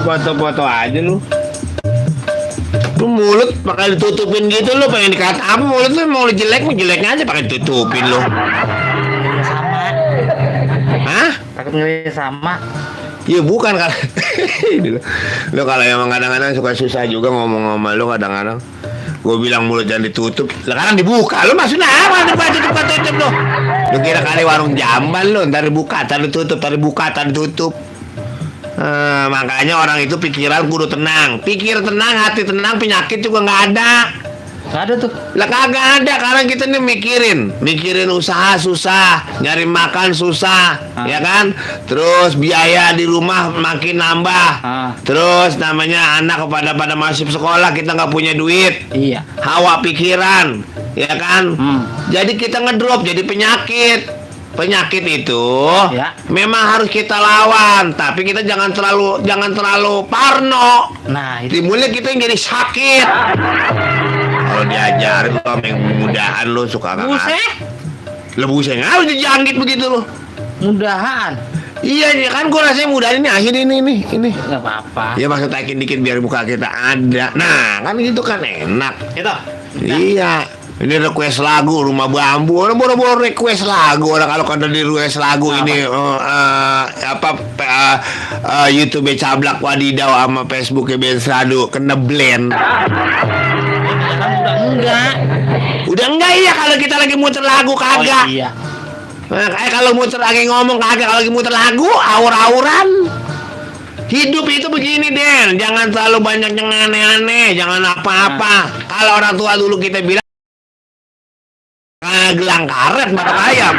foto-foto aja lu. Lu mulut pakai ditutupin gitu lu, pengen dikata apa mulut lu, mau jelek aja pakai ditutupin lu. Sama. Hah? Takut ngeliatnya sama. Iya bukan kalau lu kalau emang kadang-kadang suka susah juga ngomong sama lu kadang-kadang. Gue bilang mulut jangan ditutup, sekarang dibuka. Lu maksudnya apa? Tutup lu. Lu kira kali warung jamban lu, ntar dibuka, ntar ditutup, ntar dibuka, ntar ditutup. Makanya orang itu pikiran kudu tenang. Pikir tenang, hati tenang, penyakit juga nggak ada. Gak ada tuh. Lah kagak ada, karena kita nih mikirin usaha susah, nyari makan susah, ya kan? Terus biaya di rumah makin nambah. Terus namanya anak pada masuk sekolah, kita nggak punya duit. Iya. Hawa pikiran, ya kan? Jadi kita ngedrop, jadi penyakit. Penyakit itu ya, memang harus kita lawan, tapi kita jangan terlalu parno. Nah, itu. Timbulnya kita yang jadi sakit. Kalau diajarin lo yang mudahan lo suka nggak? Lebusnya harus dijangkit begitu lo. Mudahan. Iya kan, gue rasanya mudahan ini akhir ini. Nggak apa-apa. Ya maksud taikin dikit biar muka kita ada. Nah kan gitu kan enak. Itu. Iya. Ini request lagu Rumah Bambu. Orang boro-boro request lagu. Orang kalau kada di request lagu apa? Ini YouTube Cablak Wadidaw sama Facebook Ben Sadu kena blend. Udah enggak ya kalau kita lagi muter lagu kagak. Oh, iya. Kalau muter lagi ngomong kagak, kalau lagi muter lagu aur-auran. Hidup itu begini, Den. Jangan terlalu banyak yang aneh-aneh, jangan apa-apa. Kalau orang tua dulu kita bilang gelang karet mata ayam.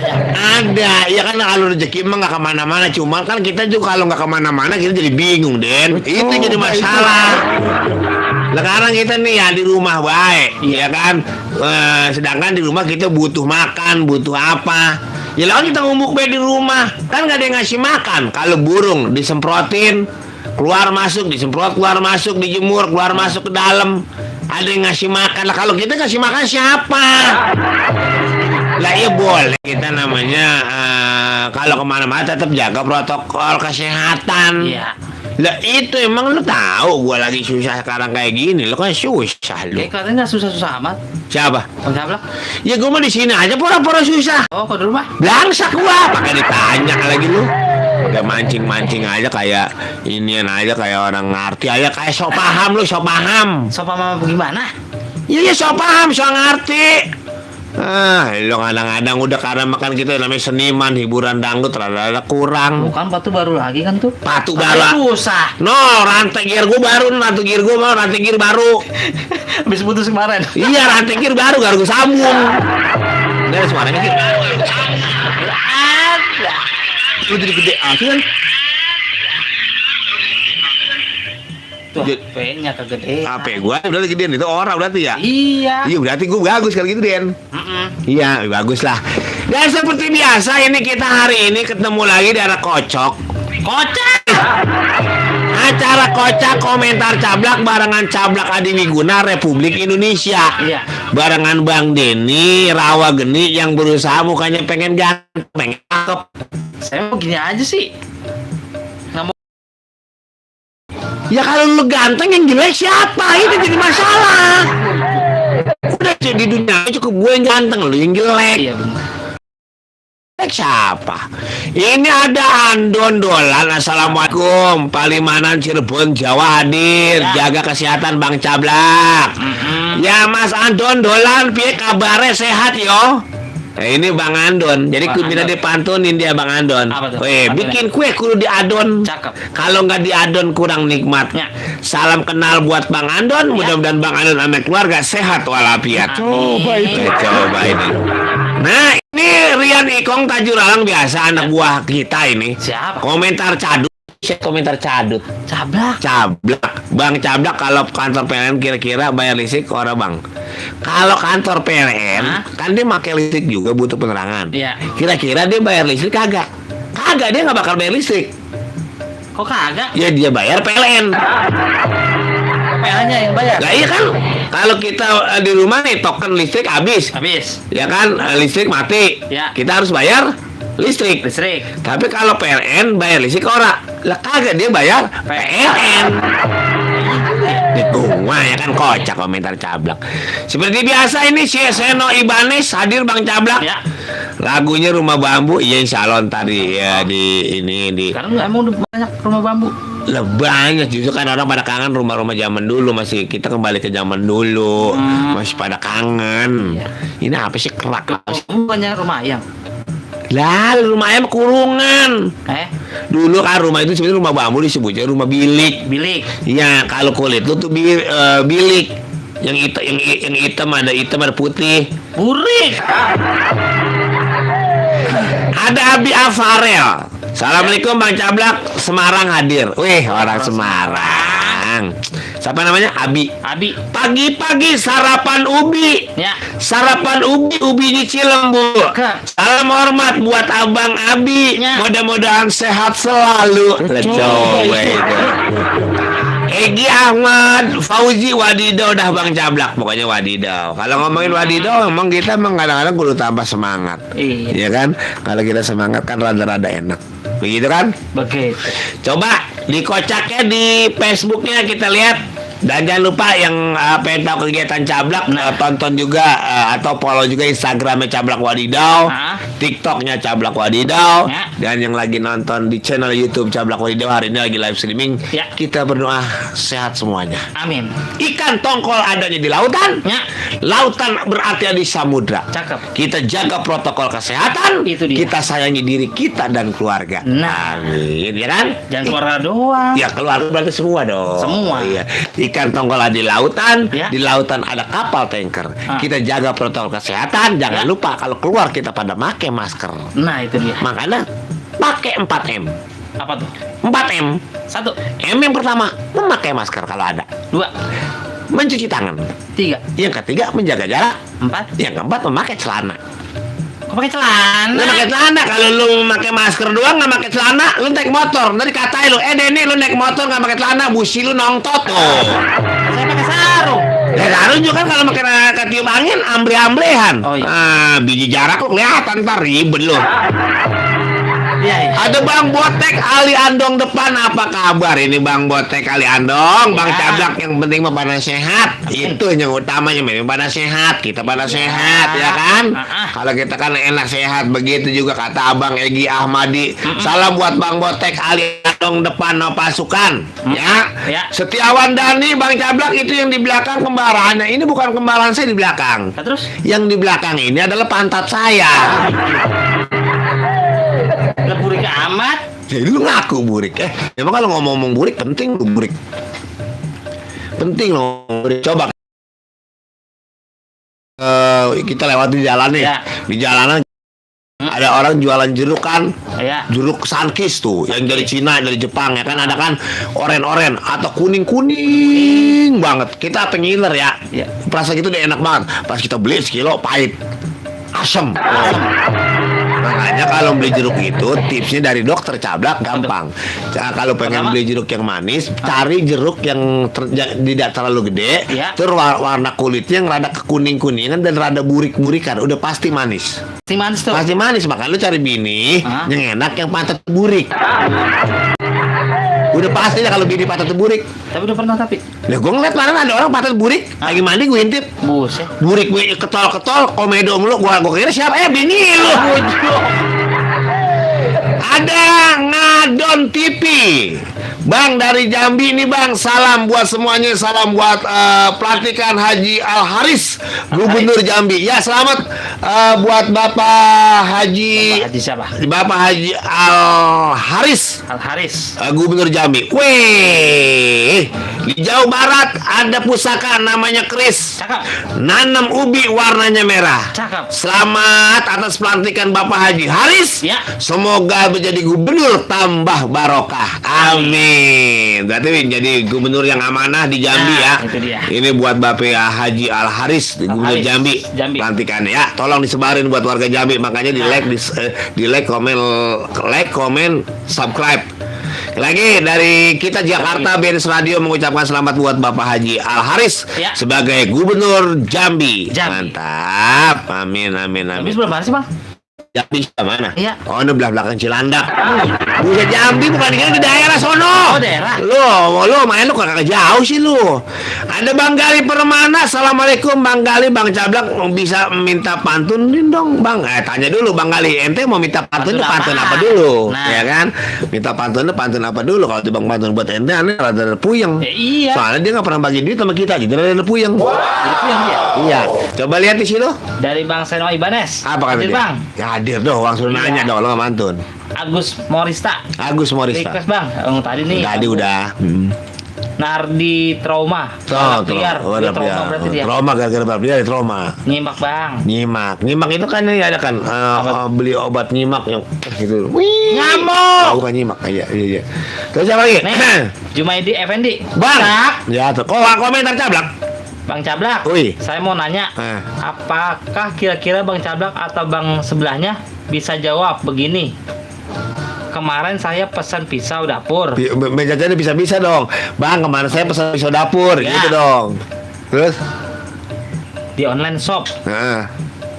Kan ada, ya kan kalau rezeki emang nggak kemana-mana. Cuma kan kita juga kalau nggak kemana-mana kita jadi bingung, Den. Itu jadi masalah. Sekarang kita nih ya di rumah baik, ya kan. Sedangkan di rumah kita butuh makan, butuh apa. Ya lalu kita ngumpuk di rumah, kan nggak ada yang ngasih makan. Kalau burung disemprotin, keluar masuk, disemprot keluar masuk, dijemur keluar masuk ke dalam. Ada yang ngasih makan. Lah kalau kita ngasih makan siapa? Lah ya boleh kita namanya kalau kemana-mana tetap jaga protokol kesehatan. Iya. Lah itu emang lu tahu gua lagi susah sekarang kayak gini. Lu kan susah lu. Katanya nggak susah-susah amat. Siapa? Bang Cablak. Ya gua mah di sini aja pura-pura susah. Oh, kok di rumah? Langsak gua, pakai ditanya lagi lu. Udah mancing-mancing aja kayak inian aja kayak orang ngerti aja kayak sok paham lu, sok paham. Sok paham gimana? Iya sok paham, sok ngerti. Lo kadang-kadang udah karena makan kita namanya seniman, hiburan dangdut rada-rada kurang. Bukan patu baru lagi kan tuh. Patu baru. Susah. No, rantai gear gua baru, rantai gear gua mau rantai gear baru. Habis putus kemarin. Iya, rantai gear baru, gua sambung. Dari suaranya gitu. Ada. Lu jadi gede aja kan? Tuh, HP-nya kegedean. HP gua udah gedean itu orang berarti ya? Iya. Iya berarti gua bagus kalau gitu Den. Iya bagus lah. Dan seperti biasa ini kita hari ini ketemu lagi di arah Kocok. Acara Kocak Komentar Cablak barengan Cablak Adi Wiguna Republik Indonesia. Iya. Barengan Bang Denny Rawa Geni yang berusaha mukanya pengen ganteng, pengen cakep. Saya mau gini aja sih. Ya kalau lu ganteng yang jelek siapa? Itu jadi masalah. Udah di dunia cukup gue yang ganteng, lu yang jelek. Iya benar. Siapa? Ini ada Andon Dolan. Assalamualaikum, Palimanan Cirebon Jawa hadir. Ya. Jaga kesehatan Bang Cablak. Ya Mas Andon Dolan, piye kabare sehat yo? Nah, ini Bang Andon. Jadi Bang kita Andon. dipantunin dia Bang Andon. Apa tuh? Weh, bikin kue kudu diadon. Cakep. Kalau nggak diadon kurang nikmat. Ya. Salam kenal buat Bang Andon. Mudah-mudahan Bang Andon sama keluarga sehat walafiat. Coba itu. Coba ini. Nah, ini Rian Ikong Tajur Alang biasa anak buah kita ini. Siapa? Komentar cadut. Komentar cadut. Cablak. Bang Cablak kalau kantor PLN kira-kira bayar listrik ke orang Bang. Kalau kantor PLN kan dia pakai listrik juga butuh penerangan. Iya. Kira-kira dia bayar listrik kagak? Kagak, dia nggak bakal bayar listrik. Kok kagak? Ya dia bayar PLN. PLN-nya yang bayar. Lah iya kan, kalau kita di rumah nih token listrik habis, ya kan, listrik mati, Ya. kita harus bayar listrik. Listrik. Tapi kalau PLN bayar listrik ora, Lah kagak, dia bayar PLN. Wah ya kan kocak komentar Cablak. Seperti biasa ini si Seno Ibanez hadir Bang Cablak. Ya. Lagunya Rumah Bambu, iya insya Allah tadi ya di ini di. Sekarang emang udah banyak rumah bambu. Lah banyak justru kan orang pada kangen rumah-rumah zaman dulu, masih kita kembali ke zaman dulu, masih pada kangen. Iya. Ini apa sih kerak? Bukannya rumah ayam. Lah rumah ayam kurungan. Dulu kan rumah itu sebenarnya rumah bambu disebutnya rumah bilik. Bilik. Iya, kalau kulit itu tuh bilik. Yang hitam ada putih. Burik. Ada Abi Afarel. Assalamualaikum Bang Cablak, Semarang hadir. Wih, orang Semarang. Siapa namanya? Abi. Abi. Pagi-pagi sarapan ubi. Ya. Sarapan ubi di Cilembu. Salam hormat buat Abang Abi. Ya. Mudah-mudahan sehat selalu. Coba itu. Egi Ahmad, Fauzi Wadidaw dah Bang Cablak, pokoknya Wadidaw. Kalau ngomongin Wadidaw, emang kita kadang-kadang kudu tambah semangat. Iya. Iya kan? Kalau kita semangat kan rada-rada enak. Begitu kan? Begitu. Coba dikocaknya di Facebooknya kita lihat. Dan jangan lupa yang pengen tahu kegiatan Cablak, tonton juga atau follow juga Instagramnya Cablak Wadidaw, TikToknya Cablak Wadidaw, dan yang lagi nonton di channel YouTube Cablak Wadidaw hari ini lagi live streaming. Ya. Kita berdoa sehat semuanya. Amin. Ikan tongkol adanya di lautan, Ya. lautan berarti ada di samudra. Cakep. Kita jaga protokol kesehatan, Itu dia. kita sayangi diri kita dan keluarga. Nah. Amin, ya kan? Jangan keluarga doang. Ya keluarga berarti semua dong. Semua. Iya. Ikan tongkol ada di lautan, Ya. di lautan ada kapal tanker. Kita jaga protokol kesehatan. Jangan lupa kalau keluar kita pada pakai masker. Nah itu dia. Makanya pakai 4M. Apa tuh? 4M. 1, M yang pertama memakai masker kalau ada. 2, Mencuci tangan. 3, Yang ketiga menjaga jarak. 4. Yang keempat memakai celana. Kok pakai celana? Lu pakai celana, kalau lu memakai masker doang nggak pakai celana, lu naik motor. Dari katain lu, Denny lu naik motor nggak pakai celana, busi lu nongtot tuh. Saya pakai sarung. Ya sarung juga kan kalau pakai ketiup angin amble-amblehan. Oh, iya. Biji jarak lu kelihatan ntar ribet lu. Iya, iya. Ada Bang Botek Ali Andong depan, apa kabar ini Bang Botek Ali Andong? Bang Ya. Cablak yang penting mah pada sehat. Itu yang utamanya memang pada sehat, kita pada sehat ya kan? Kalau kita kan enak sehat, begitu juga kata Abang Egi Ahmadi. Salam buat Bang Botek Ali Andong depan no pasukan ya. Ya. Setiawan Dani Bang Cablak itu yang di belakang kembarannya. Ini bukan kembaran saya di belakang. Nah, terus? Yang di belakang ini adalah pantat saya. Udah burik amat. Jadi lu ngaku burik. Emang kalau ngomong-ngomong burik penting lu burik. Penting loh burik. Coba kita lewat di jalan nih. Ya. Di jalanan ada orang jualan jeruk kan. Ya. Jeruk Sunkist tuh yang dari Cina, dari Jepang ya kan, ada kan oren-oren atau kuning-kuning banget. Kita pengiler ya. Ya. Perasa gitu udah enak banget. Pas kita beli sekilo pahit. Asem. Makanya kalau beli jeruk itu tipsnya dari dokter Cablak gampang. Kalau pengen beli jeruk yang manis, cari jeruk yang tidak terlalu gede, terus warna kulitnya yang rada kekuning-kuningan dan rada burik-burikan, udah pasti manis. Si manis tuh. Pasti manis, makanya lu cari bini yang enak yang pantat burik. Udah pasti ya kalau bini pantat burik. Tapi udah pernah tapi. Lah gue ngeliat mana ada orang pantat burik, lagi mandi gue intip. Buset. Burik gue ketol-ketol, komedo mulu, gua kira siapa? Bini lu. Ada Ngadon TV. Bang dari Jambi nih Bang, salam buat semuanya, salam buat pelantikan Haji Al Haris, Gubernur Jambi. Ya selamat buat Bapak Haji. Bapak Haji siapa? Bapak Haji Al Haris, Al Haris. Gubernur Jambi. Weh, di Jawa Barat ada pusaka namanya Kris. Cakep. Nanam ubi warnanya merah. Cakep. Selamat atas pelantikan Bapak Haji Haris. Ya. Semoga menjadi gubernur tambah barokah. Amin. Berarti jadi gubernur yang amanah di Jambi ya. Itu dia. Ini buat Bapak Haji Al Haris, di Gubernur Haris, Jambi. Jambi. Pelantikannya ya. Tolong disebarin buat warga Jambi. Makanya di like, komen, subscribe. Lagi dari kita Jakarta BNS Radio mengucapkan selamat buat Bapak Haji Al Haris sebagai Gubernur Jambi. Jambi. Mantap. Amin. Habis berapa hari sih Bang? Jambi mana? Iya. Oh, ini belah belakang Cilandak. Buset Jambi bukan di daerah sono. Oh, daerah. Lu main lu kagak jauh sih lu. Ada Bang Gali Permana. Assalamualaikum Bang Gali, Bang Cablak bisa minta pantunin dong, Bang. Tanya dulu Bang Gali, ente mau minta pantunnya pantun apa dulu? Nah. Ya kan? Minta pantunnya pantun apa dulu? Kalau Bang pantun buat ente aneh rada puyeng. Iya. Soalnya dia nggak pernah bagi duit sama kita, jadi rada puyeng. Itu yang dia. Iya. Coba lihat di situ. Dari Bang Seno Ibanez. Apa kata Hadir, dia? Bang. Ya hadir doang, suruh Iya. nanya dong, lo nggak mantun. Agus Morista. Agus Morista. Request Bang. Tadi nih. Tadi udah. Nardi Trauma. Biar. Udah Trauma berarti dia. Trauma gara-gara balap liar, trauma. Nyimak Bang. Nyimak itu kan ini ada kan beli obat nyimak yang gitu. Wih. Nyamuk. Oh, bukan nyimak. Iya. Terus apa lagi? Nih, Jumaidi Effendi. Bang. Cak. Ya tuh. Komentar Cablak. Bang Cablak. Wih. Saya mau nanya. Apakah kira-kira Bang Cablak atau Bang sebelahnya bisa jawab begini? Kemarin saya pesan pisau dapur. Meja jadi bisa-bisa dong. Bang, kemarin saya pesan pisau dapur Ya. gitu dong. Terus? Di online shop. Heeh.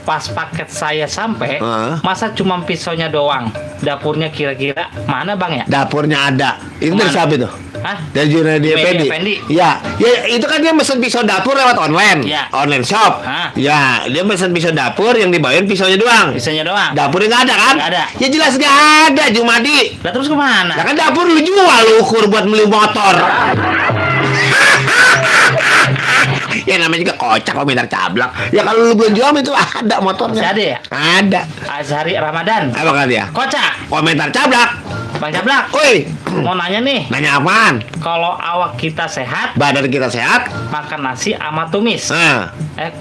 Pas paket saya sampai, masa cuma pisaunya doang? Dapurnya kira-kira mana Bang ya? Dapurnya ada. Itu dari Kemana? siapa itu? Hah? Dari Junaidi Junaidi Effendi. Effendi. Ya, itu kan dia mesen pisau dapur lewat online. Ya. Online shop. Hah? Ya, dia mesen pisau dapur yang dibawain pisaunya doang. Pisaunya doang. Dapurnya nggak ada kan? Nggak ada. Ya jelas nggak ada, Jumadi. Lah terus kemana? Nah kan dapur lu jual, lu ukur buat beli motor. Ya namanya juga kocak komentar Cablak. Ya kalau lu belum jual itu ada motornya. Masih ada ya? Ada. Azhari Ramadan. Apa kata dia? Kocak. Komentar Cablak. Bang Cablak. Woi, Mau nanya nih. nanya apaan? Kalau awak kita sehat, Badan kita sehat? makan nasi sama tumis. Nah,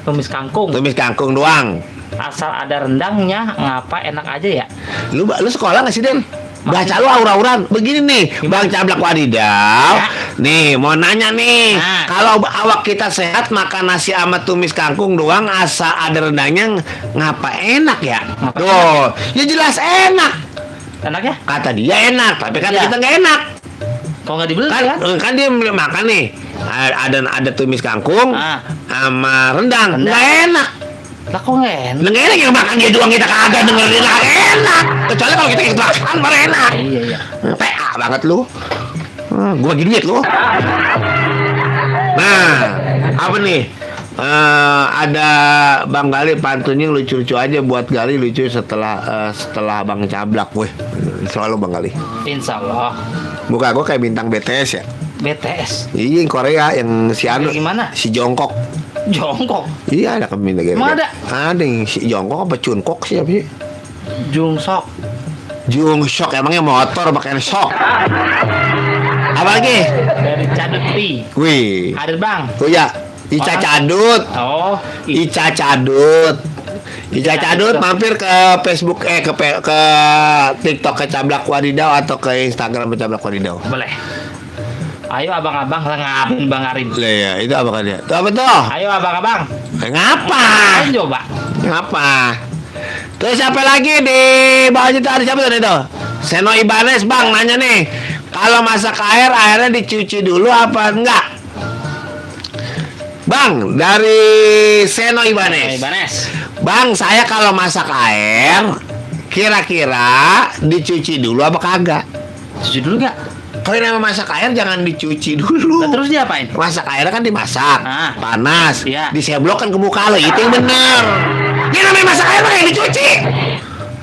Tumis kangkung. tumis kangkung doang. Asal ada rendangnya, ngapa enak aja ya? Lu sekolah nggak sih Den? Baca lu aura-auran. Begini nih, Bang Cablak Wadidaw. Ya. Nih, mau nanya nih. Nah. Kalau awak kita sehat makan nasi sama tumis kangkung doang asal ada rendangnya ngapa enak ya? Ngapa Tuh, ya jelas enak. Enak ya? Kata dia enak, tapi kata Ya. kita nggak enak. Kalau nggak dibeli Kan, kan? kan dia makan nih. Ada tumis kangkung Ah. sama rendang. Rendang. Nggak enak. Lah kok nggak enak? Nggak enak yang makan dia doang kita kagak dengerin nggak enak. Kecuali kalau kita makan baru enak. Iya. PA banget lu. Gua bagi duit lu. Nah, apa nih? Ada Bang Gali pantunnya lucu-lucu aja buat Gali lucu setelah Bang Cablak, weh. Selalu Bang Gali. Insya Allah. Muka gua kayak bintang BTS ya. BTS. Iya, yang Korea yang si Anu, Kayak gimana? si Jongkok. Jongkok. Iya, ada bintang Emang ada? Ada yang si Jongkok apa Chunkok siapa sih? Jungsok. Jung Shock emangnya motor pakai shock. Apa lagi? Dari Cadut Pi. Wih. Hadir Bang. Oh ya, Ica Orang- Cadut. Oh. Ica Cadut. Ica Cadut mampir ke Facebook ke TikTok ke Cablak Wadidaw atau ke Instagram ke Cablak Wadidaw. Boleh. Ayo abang-abang ngapin Bang Arim. Lah ya, itu apa kan dia? Itu apa tuh? Ayo abang-abang. Ngapa? Ayo coba. Ngapa? Terus siapa lagi di bawah itu ada siapa tadi itu? Seno Ibanez Bang nanya nih. Kalau masak airnya dicuci dulu apa enggak? Bang, dari Seno Ibanez. Ibanez. Bang, saya kalau masak air kira-kira dicuci dulu apa kagak? Cuci dulu nggak? Kalau yang namanya masak air jangan dicuci dulu. Nah, terus diapain? Masak airnya kan dimasak, Ah. panas, Iya. diseblok kan ke muka lo, itu yang bener. Yang namanya masak air mah yang dicuci.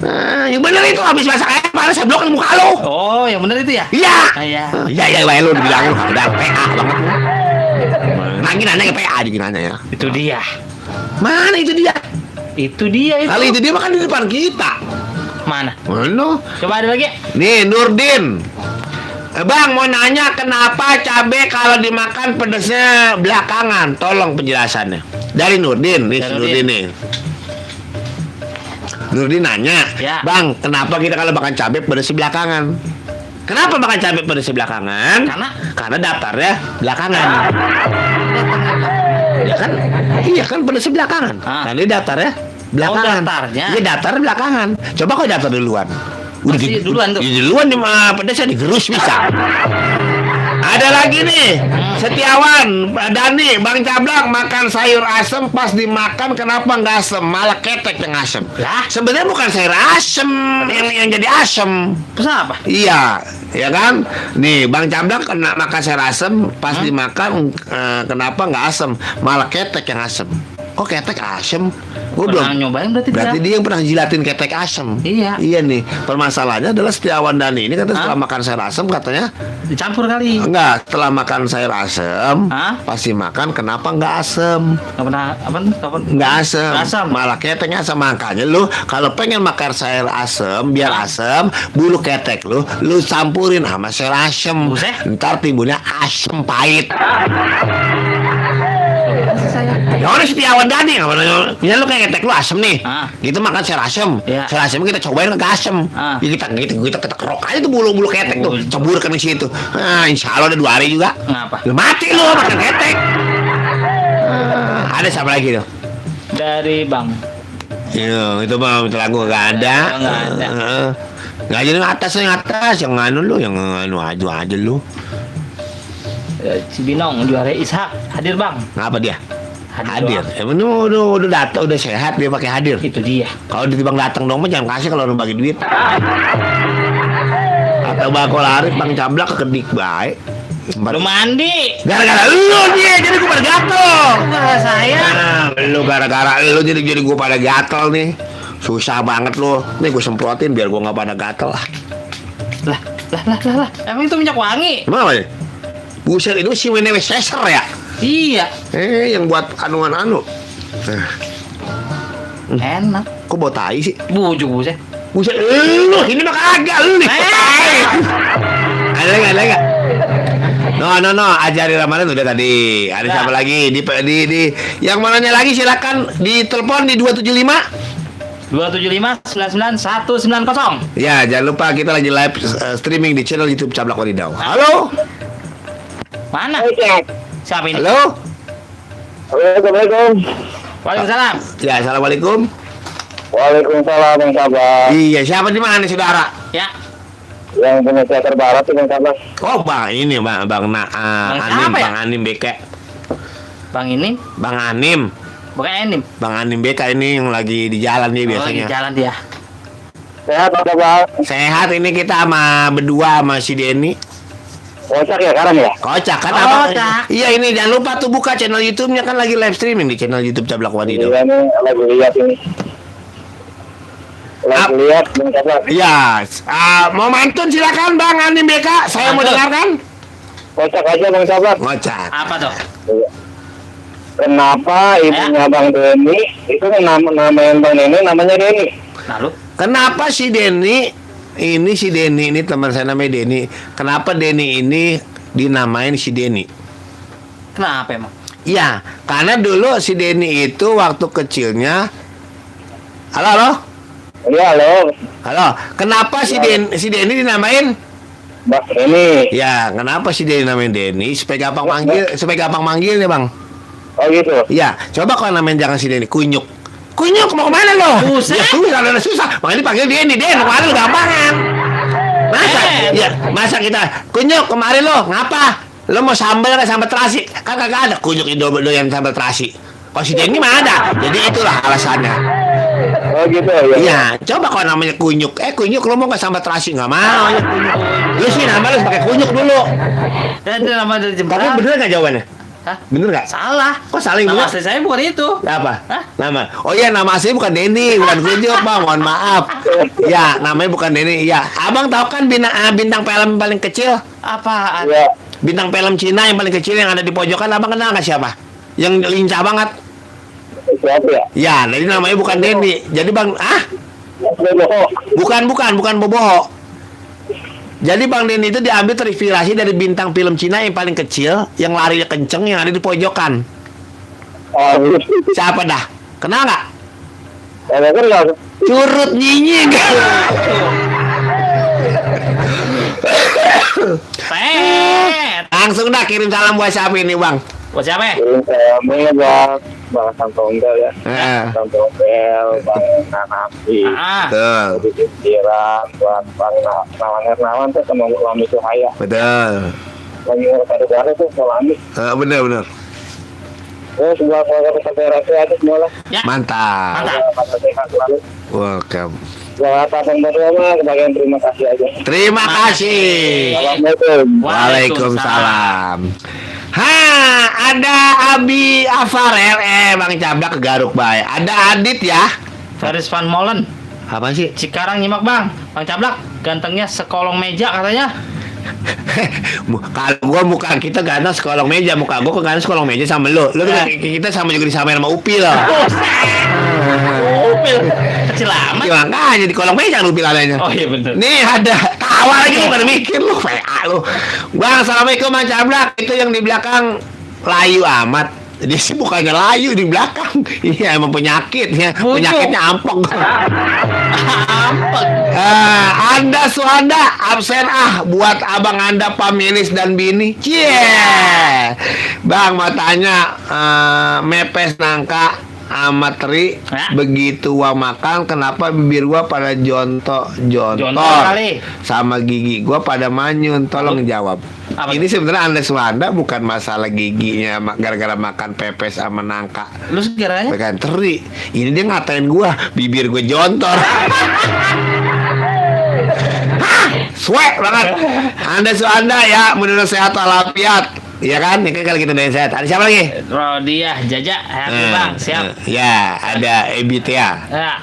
Nah, yang bener itu habis masak air panas seblok ke muka lo. Oh, yang benar itu ya? Iya. Iya. Iya, lo dibilangin udah PA banget lu. Nanya nanya ke PA juga nanya ya. Itu dia. Mana itu dia? Itu dia itu. Kali itu dia makan di depan kita. Mana? Mana? Coba ada lagi. Nih Nurdin. Bang mau nanya kenapa cabe kalau dimakan pedesnya belakangan? Tolong penjelasannya. Dari Nurdin, nih si Dari Nurdin nih. Nurdin nanya, Ya. Bang, kenapa kita kalau makan cabe pedesnya belakangan? Kenapa makan cabe pedesnya belakangan? Karena daftarnya belakangan. Ya kan? Iya kan pedesnya belakangan. Ah. Nah, ini daftarnya belakangan. daftarnya. Iya daftar belakangan. Coba kau daftar duluan. Masih duluan tuh. Duluan nih pedesnya digerus bisa. Ada lagi nih, Setiawan, Dani, Bang Cablang makan sayur asem pas dimakan kenapa nggak asem, malah ketek yang asem. Lah? Sebenarnya bukan sayur asem yang jadi asem. Terus apa? Iya, ya kan? Nih, Bang Cablang kena makan sayur asem pas dimakan kenapa nggak asem, malah ketek yang asem. Kok ketek asem? Gue Pernah belum. nyobain berarti Berarti tidak? dia yang pernah jilatin ketek asem. Iya. Iya nih. Permasalahannya adalah Setiawan Dani ini katanya setelah makan sayur asem katanya Dicampur kali. enggak, setelah makan sayur asem Hah? pasti makan kenapa nggak asem? Nggak pernah apa tuh? Kapan? Nggak asem. Nggak asem. Malah keteknya asem. Makanya lu kalau pengen makan sayur asem biar asem, bulu ketek lu campurin sama sayur asem. Buset. Ntar timbulnya asem pahit. Saya. Ya udah Setiawan Dani, misalnya lu kayak ketek lu asem nih, Ah. gitu makan sayur asem, Iya. sayur asem kita cobain kagak asem, Ah. ya kita kerok aja tuh bulu ketek tuh, Oh. ceburkan ke situ, insya Allah ada 2 hari juga, Ngapa? lu mati lu makan ketek. Ada siapa lagi tuh? Dari Bang. Itu mah lagu gak ada. Nggak ada. Nggak jadi yang atas, yang anu lu, yang anu aja lu. Si Binong juara Ishak hadir Bang. Ngapa dia? Hadir. Emang udah datang, udah sehat dia pakai hadir. Itu dia. Kalau ditimbang datang dong mah jangan kasih kalau orang bagi duit. Atau bako lari Bang Cablak kekedik baik. Belum mandi. Gara-gara lu dia jadi gua pada gatel. Enggak saya. Lu gara-gara lu jadi gua pada gatel nih. Susah banget lu. Nih gua semprotin biar gua nggak pada gatel. Lah. Emang itu minyak wangi? Emang apa ya? Buset ini si Wene Caesar ya? Iya. Yang buat anu. Enak. Kok bau tai sih? Bujuk buset. Buset, lu ini mah kagak lu nih. Ada nggak? No, ajari ramalan udah tadi. Ada Nah. siapa lagi? Di yang mananya lagi silakan ditelepon di 275. 275 99 190. Ya, jangan lupa kita lagi live streaming di channel YouTube Cablak Wadidau. Halo? Mana? Siapa ini? Halo? Assalamualaikum. Waalaikumsalam. Ya, assalamualaikum. Waalaikumsalam Bang Sabah. Iya, siapa di mana saudara? Ya. Yang punya teater barat itu Bang Sabah. Oh, Bang, ini Bang Bang Anim, siapa ya? Bang Anim Beke. Bang ini Bang Anim. bukan Enim. Bang Anim BK ini yang lagi di jalan nih Oh, di biasanya. jalan dia. Sehat Bang Sabah. Sehat ini kita sama berdua sama si Denny. Kocak ya sekarang ya? Kocak kan Kocak. apa? Iya ini jangan lupa tuh buka channel YouTube-nya kan lagi live streaming di channel YouTube Cablak Wadidau. Iya nih, lagi lihat ini. Lagi lihat Bang Sabah. Iya, mau mantun silakan Bang Anim BK. Saya mau Mantun. dengarkan. Kocak aja Bang Sabah. Kocak. Apa tuh? Iya. Kenapa ibunya Bang Denny itu namain Bang Denny namanya Denny? Lalu? Kenapa si Denny ini teman saya namanya Denny. Kenapa Denny ini dinamain si Denny? Kenapa emang? Iya, karena dulu si Denny itu waktu kecilnya. Halo. Iya halo. Halo, kenapa si Denny dinamain? Bang Denny. Ya, kenapa si Denny namain Denny? Supaya gampang manggilnya, Bang. Oh gitu. Ya, coba kalau namain jangan si Denny, Kunyuk. Kunyuk mau kemana lo? Buset. Ya susah. Makanya dipanggil Denny, kemarin lo gampangan. Masa kita Kunyuk kemarin lo ngapa? Lo mau sambal nggak sambal terasi? Kan kagak ada Kunyuk Indo doyan sambal terasi. Kalau si Denny mah ada. Jadi itulah alasannya. Oh gitu ya. Iya, coba kalau namanya Kunyuk. Kunyuk lo mau nggak sambal terasi? Nggak mau ya Kunyuk. Lu sih nama lu pakai Kunyuk dulu. Dan itu nama dari Tapi jembatan. bener nggak jawabannya? Hah? Bener nggak? Salah. Kok saling Nama bener? asli saya bukan itu. Apa? Hah? Nama? Oh iya, nama asli bukan Denny, bukan Kunyuk, Bang. Mohon maaf. Ya, namanya bukan Denny. Ya, Abang tahu kan bintang film paling kecil? Apaan? Iya. Bintang film Cina yang paling kecil yang ada di pojokan, Abang kenal nggak siapa? Yang lincah banget. Siapa ya? Ya, jadi namanya bukan Denny. Jadi Bang, Boboho. bukan Boboho. Jadi Bang Denny itu diambil terinspirasi dari bintang film Cina yang paling kecil, yang larinya kenceng, yang ada di pojokan. Oh gitu. Siapa dah? Kenal nggak? Saya kenal. Curut nyinying. Pet. Langsung dah kirim salam buat siapa ini Bang? Buat siapa ya? Kirim kami buat Bang Santombel ya. Santombel, Bang Nanapi. Ah. Betul, Jadi pikiran buat Bang Nawan Hernawan tuh sama Lami Suhaya. betul. lagi ngerasa gara tuh Solami. Bener. Oh, sebelah keluarga besar TRT aja semua lah. Ya. Mantap. Masa sehat selalu. Welcome. Buat abang berdua mah kebagian terima kasih aja. Terima kasih. Assalamualaikum. Waalaikumsalam. Ha, ada Abi Afarel, Bang Cablak ke Garuk Bay. Ada Adit ya. Faris Van Molen. Apa sih? Cikarang nyimak bang. Bang Cablak gantengnya sekolong meja katanya. Kalau gua muka kita ganteng sekolong meja, muka gua ganteng sekolong meja sama lu. Kita sama juga disamain sama Upil loh. Upil kecil amat. Ya, makanya di kolong meja Upil adanya. Oh iya bener. Nih ada tawa lagi bukan mikir lu, PA lu. Bang, assalamualaikum Bang Cablak. Itu yang di belakang layu amat. Dia sih bukannya layu di belakang. Iya emang penyakit ya. Bujuk. Penyakitnya ampok. Ampun. Anda Suhanda absen buat abang Anda Pamilis dan Bini. Cie. Bang matanya mepes nangka amat Tri. Hah? Begitu gua makan kenapa bibir gua pada jontor kali. sama gigi gua pada manyun. Tolong jawab. Apa? Ini sebenarnya Anda Suhanda bukan masalah giginya gara-gara makan pepes sama nangka. Lu sekiranya? Bukan Teri. Ini dia ngatain gua bibir gua jontor. Swek banget. Anda Suhanda ya, menurut sehat walafiat. Iya kan? Ini kan kalau kita udah sehat. Ada siapa lagi? Rodiah Jaja. Happy bang. Siap. Ya, ada Ebitia. Ya.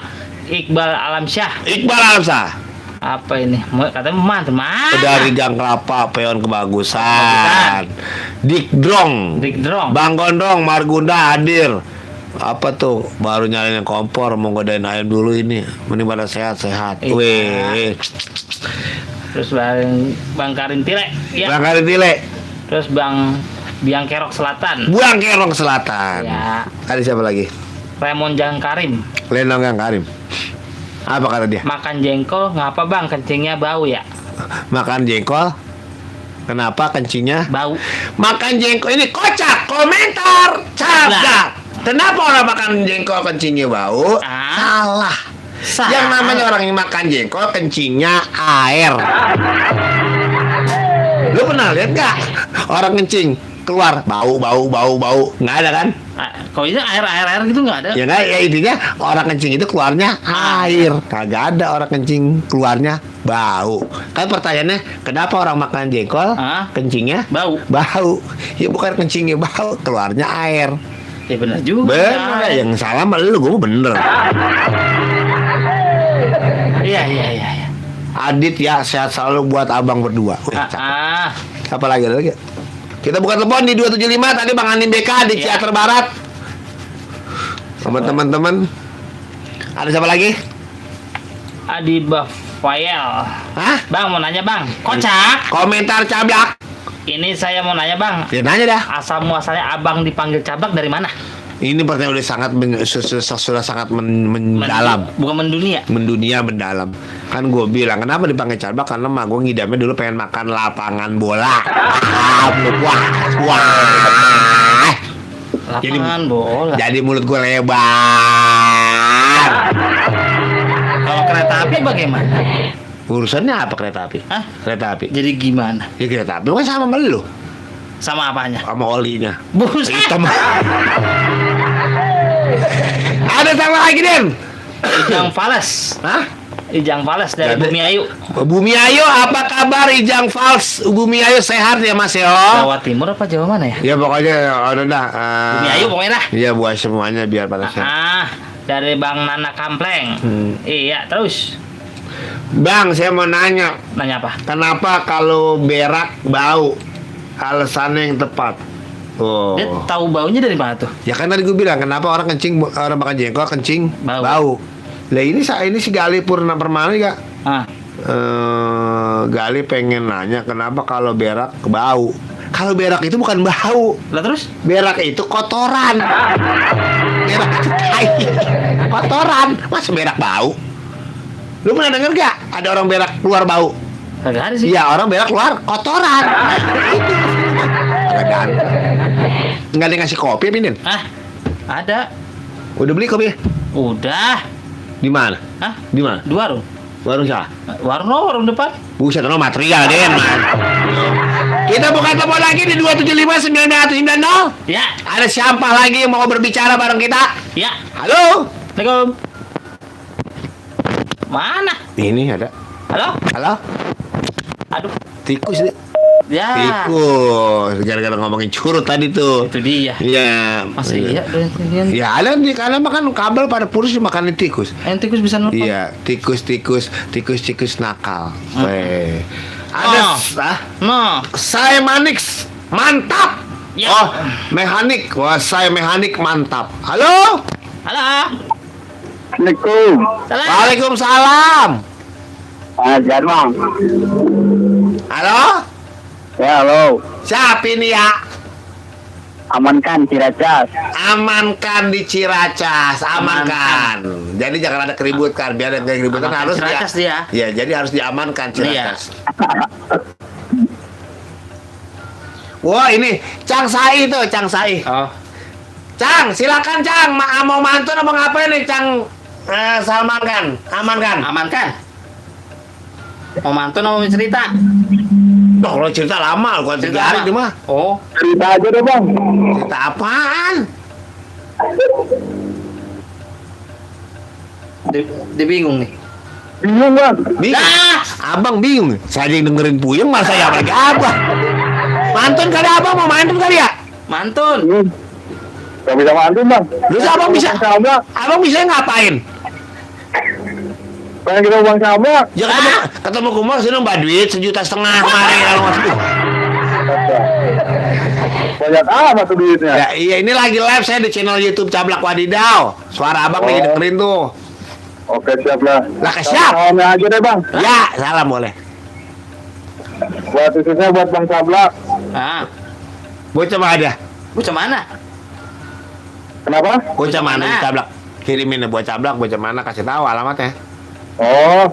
Iqbal Alamsyah. Iqbal Alamsa. Apa ini? Katanya mantan mana? Dari Gang Kelapa, Peon Kebagusan. Dik Drong. Dik Drong. Bang Gondrong, Margunda hadir. Apa tuh? Baru nyalain kompor, mau godain ayam dulu ini. Mending pada sehat-sehat. Iya. Weh. Terus Bang Karin Tile. Ya. Bang Karin Tile. Terus Bang Biang Kerok Selatan. Buang Kerong Selatan. Ya. Ada siapa lagi? Raymond Jang Karim. Lenong Gang Karim. Apa kata dia? Makan jengkol ngapa bang? Kencingnya bau ya? Makan jengkol. Kenapa kencingnya? Bau. Makan jengkol ini kocak. Komentar. Cablak. Kenapa orang makan jengkol kencingnya bau? Salah. Yang namanya orang yang makan jengkol kencingnya air. Lu pernah lihat nggak orang kencing keluar bau nggak ada kan? Kok ini air gitu nggak ada? Ya nggak, ya intinya orang kencing itu keluarnya air. Kagak ada orang kencing keluarnya bau. Kan pertanyaannya kenapa orang makan jengkol kencingnya Bau. Ya bukan kencingnya bau, keluarnya air. Ya benar juga. Bener, yang salah mah lu, gue bener. Iya. Adit ya, sehat selalu buat abang berdua. Wih, cakep. Apa lagi? Kita buka telepon di 275 tadi Bang Anim BK di Ciater Barat. Sama teman-teman. Ada siapa lagi? Adi Bafael. Hah? Bang mau nanya bang. Kocak. Komentar Cablak. Ini saya mau nanya bang. Ya nanya dah. Asal muasalnya abang dipanggil Cablak dari mana? Ini pertanyaan udah sangat sudah sangat mendalam. Bukan mendunia. Mendalam. Kan gue bilang kenapa dipanggil Cablak karena mah gue ngidamnya dulu pengen makan lapangan bola. Wah. Lapangan bola. Jadi mulut gue lebar. Kalau kereta api bagaimana? Urusannya apa kereta api? Hah? Kereta api. Jadi gimana? Ya kereta api kan sama sama lu. Sama apanya? Sama olinya. Buset. Hitam. Ada sama lagi Den. Ijang Fales. Hah? Ijang Fales dari Gak ada. Bumi Ayu. Bumi Ayu, apa kabar Ijang Fals? Bumi Ayu sehat ya Mas yo? Jawa Timur apa Jawa mana ya? Ya pokoknya ada dah. Bumi Ayu pokoknya dah. Iya buat semuanya biar pada sehat. Dari Bang Nana Kampleng. Iya, terus. Bang, saya mau nanya, Nanya apa? kenapa kalau berak bau? Alasannya yang tepat. Oh. Dia tahu baunya dari mana tuh? Ya kan tadi gue bilang kenapa orang makan jengkol kencing Bau. bau. Lah ini si Gali Purna Permana juga. Gali pengen nanya kenapa kalau berak bau. Kalau berak itu bukan bau. Lah terus? Berak itu kotoran. Berak itu tai. Kotoran. Masa berak bau? Lu pernah denger gak ada orang berak keluar bau? Kagak ada sih. Iya, orang berak keluar kotoran. Itu. Kagak ada. Nggak ada yang ngasih kopi, Pinin? Ada. Udah beli kopi? Udah. Di mana? Di mana? Di warung. Warung siapa? Warung depan. Buset, no material Den, man. Kita buka telepon lagi di 275-9990. Ya, Ada siapa lagi yang mau berbicara bareng kita? ya. Halo? Assalamualaikum. Mana? Ini ada. Halo? Halo? Aduh. Tikus nih. Ya. Tikus. Gara-gara ngomongin curut tadi tuh. Itu dia. Iya. Masih iya doyan. Ya, ada di kalian makan kabel pada purus makanin tikus. Tikus bisa nelfon. Iya, tikus nakal. Weh. Oh. No. Saya Manix, mantap. Ya. Oh, mekanik. Wah, saya mekanik mantap. Halo? Halo. Assalamualaikum. Salam. Waalaikumsalam. Jarmang. Halo? Ya, halo. Siapa ini ya? Amankan Ciracas. Amankan di Ciracas, amankan. Jadi jangan ada keributan, biar ada keributan Amankan harus Ciracas dia. Ya, jadi harus diamankan Ciracas. Wah, ini Cang Sai tuh, Cang Sai. Oh. Cang, silakan Cang. Mau mantun apa ngapain nih Cang? Salman kan, amankan. Amankan. Mau mantun mau cerita? Duh, kalau cerita lama, kalau 3 hari apa? di mah. Oh. Cerita aja deh, Bang. Cerita apaan? Dia bingung nih. Bingung, Bang. Bingung. Abang bingung. Saya yang dengerin puyeng, malah saya lagi abang. Mantun kali abang, mau mantun kali ya? Mantun. Gak bisa mantun, Bang. Terus abang bisa? Sama. Abang bisa ngapain? Pengen kita Bang sama. Ya ketemu kumar sini mbak duit 1,5 juta kemarin kalau masuk. Banyak amat tuh duitnya. Ya iya, ini lagi live saya di channel YouTube Cablak Wadidaw. Suara abang lagi dengerin tuh. Oke, siap lah. Lah, siap. Salamnya aja deh, Bang. Ya, salam boleh. Buat khususnya buat Bang Sablak. Ah, Bocah mana ada? bocah mana? Kenapa? Bocah mana mana? di Cablak? Kirimin buat Cablak, bocah mana, kasih tahu alamatnya. Oh,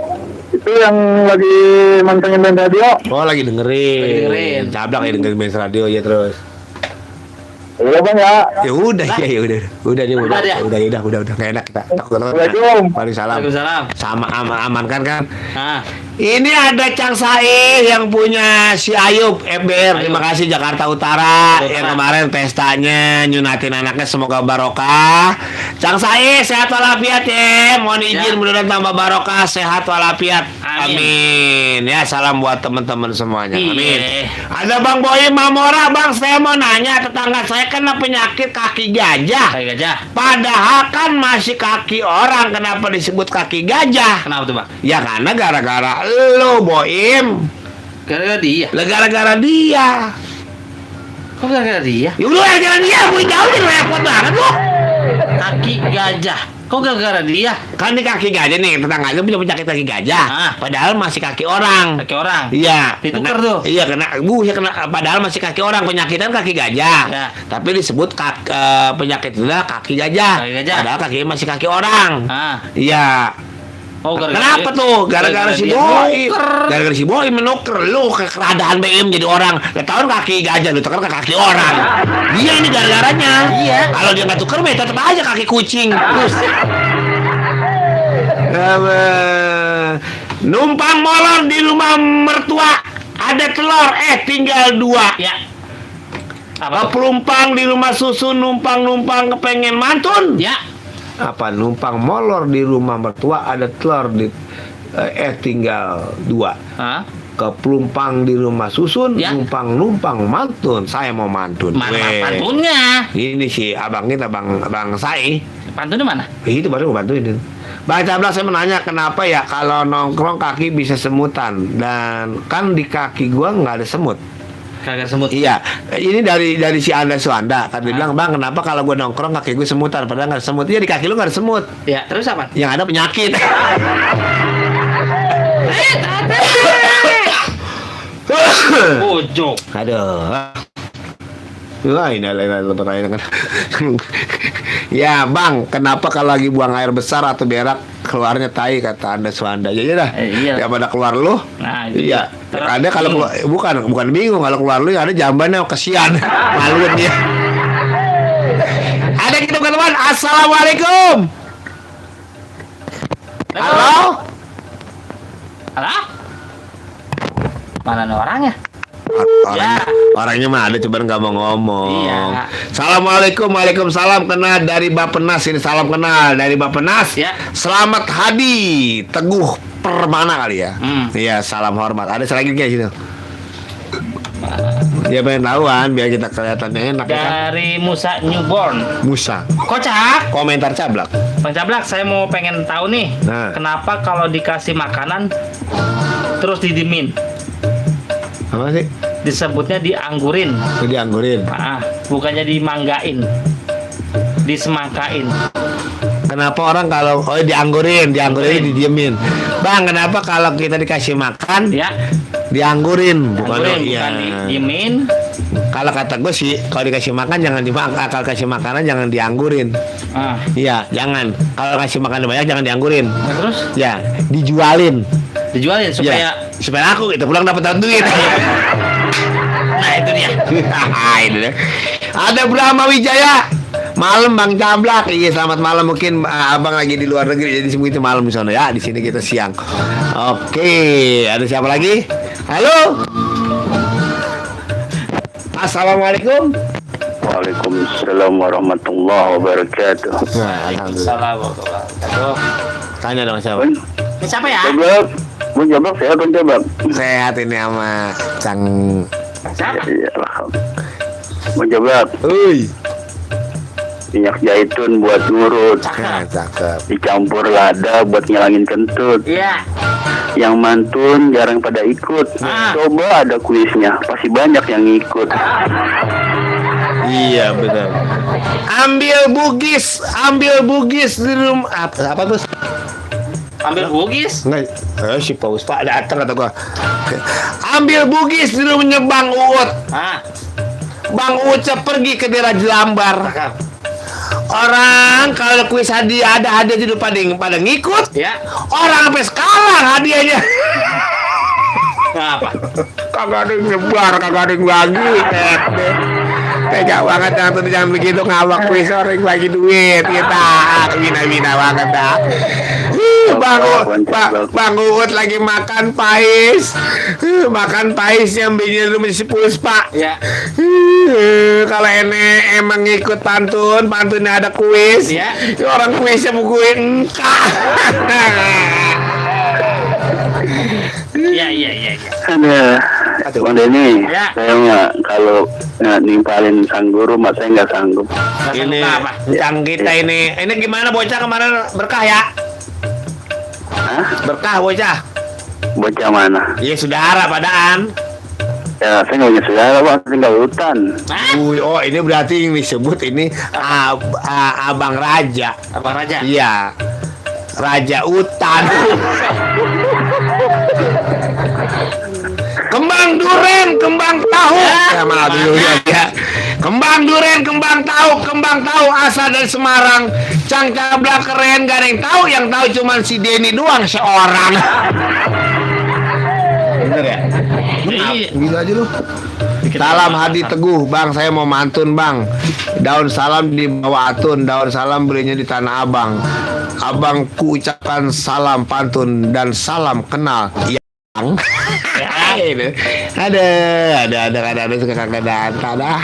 itu yang lagi mantengin band radio. Oh, lagi dengerin. Lagi dengerin. Cablak lagi dengerin Benz Radio ya terus. Iya, Bang ya. Ya udah, ya udah. Udah nih, Udah dia. udah enggak enak kita. Takut banget. Assalamualaikum. Waalaikumsalam. Waalaikumsalam. Sama aman kan? Ah, Ini ada Cang Sai yang punya si Ayub FBR. Terima kasih Jakarta Utara Utara. yang kemarin pestanya nyunatin anaknya, semoga barokah. Cang Sai sehat walafiat ya. Mohon izin Ya. mudah-mudahan tambah barokah, sehat walafiat. Amin. Amin. Ya, salam buat teman-teman semuanya. Iya. Amin. Ada Bang Boy Mamora, Bang, saya mau nanya, tetangga saya kena penyakit kaki gajah. kayak gajah. Padahal kan masih kaki orang, kenapa disebut kaki gajah? Kenapa tuh, Bang? Ya karena gara-gara lo, Boim. Gara-gara dia. Gara-gara dia. Kok gara-gara dia? Ya udah, gara-gara dia. Gue jauh nih, repot banget lo. Kaki gajah. Kok gara-gara dia? Kan ini kaki gajah nih, tetangganya punya penyakit kaki gajah. Ah. Padahal masih kaki orang. Kaki orang. Iya. Ditukar kena- tuh. Iya, padahal masih kaki orang, penyakitan kaki gajah. Ya. Tapi disebut penyakit itu adalah kaki gajah. Kaki gajah. Padahal kakinya masih kaki orang. Ah. Iya. Oh, gara-gara Kenapa dia. tuh? Gara-gara si dia Boy. nuker. Gara-gara si Boy menuker lu ke keradaan BM jadi orang. Lah tahun kaki gajah lu tuker ke kaki orang. Dia ini gara-garanya. Iya. Kalau dia nggak tuker, tetap aja kaki kucing. Terus. Numpang molor di rumah mertua. Ada telur, tinggal 2. Ya. Apa tuh? Pelumpang di rumah susu, numpang-numpang kepengen mantun. Ya. Apa numpang molor di rumah mertua, ada telur di tinggal 2. Hah? Kepelumpang di rumah susun, Ya. numpang mantun. Saya mau mantun. Mana Weh. pantunnya? Ini si abang kita, bang Sai. Pantunnya mana? Itu baru gue bantuin. Bang Cablak, saya menanya kenapa ya kalau nongkrong kaki bisa semutan, dan kan di kaki gua nggak ada semut. Kagak semut. Iya, ini dari si Anda Suanda. Kan dia bilang, Bang, kenapa kalau gua nongkrong kaki gue semutan, padahal nggak ada semut. Iya, di kaki lu nggak ada semut. Ya, terus apa? Yang ada penyakit. Pojok. Aduh. Wah, ini lain pertanyaan kan. Ya, Bang, kenapa kalau lagi buang air besar atau berak keluarnya tai, kata Anda Suanda. Ya udah. Iya. Ya pada keluar lu. Nah, itu Iya. dia. Ada kalau keluar, bukan bingung, kalau keluar lu ada jambannya, kesian. Maluin dia. Ada kita teman. Assalamualaikum. Halo? Halo? Mana nih orangnya? Orangnya mah ada, cuman nggak mau ngomong. Iya. Assalamualaikum, waalaikumsalam. Kenal dari Bapenas ini, salam kenal dari Bapenas. Ya. Selamat Hadi Teguh Permana kali ya. Iya, salam hormat. Ada lagi nggak situ? Ya pengen tahuan biar kita kelihatannya enak ya kan? Dari Musa Newborn. Musa. Kocak. Komentar cablak. Bang Cablak, saya mau pengen tahu nih, Nah. kenapa kalau dikasih makanan terus didimin? Apa sih? Disebutnya dianggurin. Itu dianggurin. Bukannya dimanggain. Disemangkain. Kenapa orang kalau dianggurin didiemin. Bang, kenapa kalau kita dikasih makan Ya, dianggurin? anggurin Iya. bukan didiemin. Kalau kata gue sih, kalau dikasih makan jangan dimakan. Kalau kasih makanan jangan dianggurin. Iya, jangan. Kalau kasih makan banyak jangan dianggurin. Nah, terus Ya, dijualin. dijualin supaya Supaya aku kita pulang dapat duit. nah itu dia. Ini deh. Ada Brahma Wijaya. Malam Bang Cablak. Iya, selamat malam. Mungkin abang lagi di luar negeri jadi itu malam di sana ya. Di sini kita siang. Oke, ada siapa lagi? Halo. Assalamualaikum. Waalaikumsalam warahmatullahi wabarakatuh. Nah, alhamdulillah. Assalamualaikum. Tanya dong siapa? Bun, Ini siapa ya? Jabak. Bun Jabak sehat Bun Jabak. Sehat ini sama Cang. Siapa? Iya, alhamdulillah. Bun Jabak, Uy. minyak zaitun buat ngurut, Nah, cakep. dicampur lada buat ngilangin kentut. Iya. Yang mantun jarang pada ikut. Coba ada kuisnya, pasti banyak yang ikut. Iya benar. Ambil bugis di rumah. Apa tuh? Ambil bugis. Enggak, si Paus Pak datang kata gua. Ambil bugis di rumahnya Bang Uut. Bang Uut pergi ke daerah Jelambar. Orang kalau kuis hadiah ada hadiah jadi pada ngikut. Ya. Orang sampai sekarang hadiahnya. Apa? Kagak ada yang nyebar, kagak ada yang bagi. Tega banget jangan begitu ngawak kuis orang bagi duit kita. Bina banget dah. Bang Uut lagi makan pais. Makan pais yang bikin rumah si Puspa. Ya. Kalau ini emang ngikut pantunnya ada kuis. Ya. Orang kuisnya buku engkau. Iya. Ada, Bang Denny, Ya. saya mah kalau nimpalin sang guru, mak saya nggak sanggup. Ini cang kita ini gimana bocah kemarin berkah ya? Hah? Berkah bocah. Bocah mana? Iya saudara padaan. Ya, saya nggak punya saudara, Bang, tinggal hutan. Oh ini berarti yang disebut ini Abang Raja. Abang Raja. Iya. Raja Hutan. Kembang duren, kembang tahu. Malah dulu ya. Kembang duren, kembang tahu asal dari Semarang. Cang Cablak keren, gak ada yang tahu cuma si Denny doang seorang. Bener ya? Iya. Gila aja lu. Salam Hadi Teguh, Bang. Saya mau mantun, Bang. Daun salam di bawah atun, daun salam belinya di Tanah Abang. Abang ku ucapkan salam pantun dan salam kenal. Yang ada suka kagak data dah.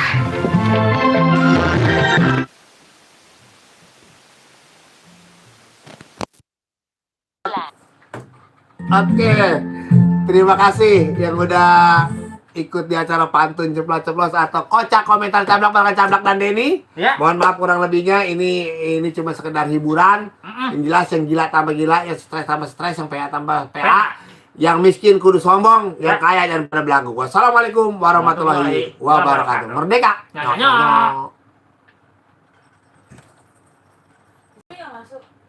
Oke, terima kasih yang udah ikut di acara pantun ceplos-ceplos atau kocak komentar cablak dan Denny. Ya. Mohon maaf kurang lebihnya, ini cuma sekedar hiburan. Yang jelas yang gila tambah gila, yang stres tambah stres, yang PA tambah PA. Yang miskin kudu sombong, yang kaya dan pada belanggu. Wassalamualaikum warahmatullahi wabarakatuh. Merdeka.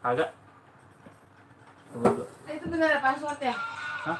Agak. Itu benar password ya?